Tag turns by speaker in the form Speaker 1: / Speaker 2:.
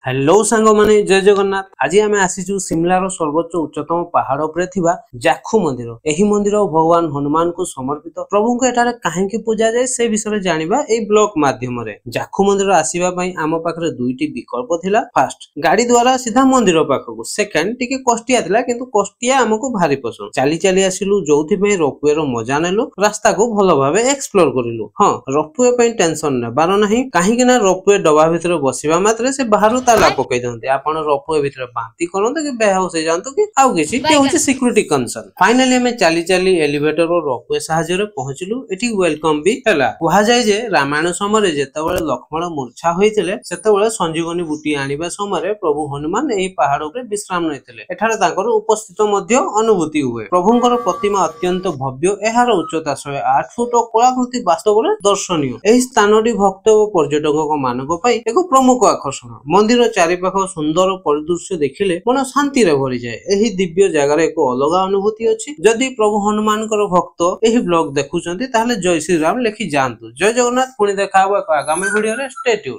Speaker 1: Hello सांग माने जय जगन्नाथ। आज आम आसीचु सिमलार सर्वोच्च उच्चतम पहाड़ उपरे थिबा जाखु मंदिर। एही मंदिर भगवान हनुमान को समर्पित। प्रभु को एठारे काहेकि पूजा जाए से विषय जानिबा ए ब्लॉग माध्यम रे। जाखु मंदिर आसीबा पई आम पाखरे दुईटी विकल्प थिला। फर्स्ट गाड़ी द्वारा सीधा मंदिर पाखकु, सेकंड टिके कष्टिया थिला किंतु कष्टिया हमको भारी पसंद। चाली चाली आसिलु जोथि पे रोपवे रो मजा नेलु, रास्ता को भलो भाबे एक्सप्लोर करिलु। हां, रोपवे पई टेंशन नेबार नाही, काहेकि ना रोपवे डबा भितर बसिबा मात्रे से बाहरु ताला पकई दंते। आपण रोपवे भितर बांती करंते कि बेहाउस हे जानतो कि आउ किछि के होछि सिक्युरिटी कंसर्न। फाइनली हमें चाली चाली एलिवेटर और रोपवे सहायता रे पहुंचलु। एठी वेलकम भी हला। कुहा जाय जे रामायण समय जेतेबेले लक्ष्मण मूर्छा होइतिले सेतेबेले संजीवनी बूटी आनिबा समय प्रभु हनुमान एही पहाड़ उपरे विश्राम नैतिले। एठारे ताकर उपस्थित मध्य अनुभूति हुए। प्रभुंकर प्रतिमा अत्यंत भव्य, एहार उच्चता 108 फुट और कलाकृति वास्तव में दर्शनीय। एही स्थानटी भक्त और पर्यटक मानक पई एक प्रमुख आकर्षण। मंदिर चारिपाख सुंदर परिदृश्य देखिले मन शांति रे भरी जाए। एही दिव्य जगह रे एक अलग अनुभूति अछि। जदि प्रभु हनुमान कर भक्त एही ब्लॉग देखुचंती ताहले जय श्री राम लिखि जानतु। जय जगन्नाथ। पुणी देखा आगामी वीडियो रे। Stay tune.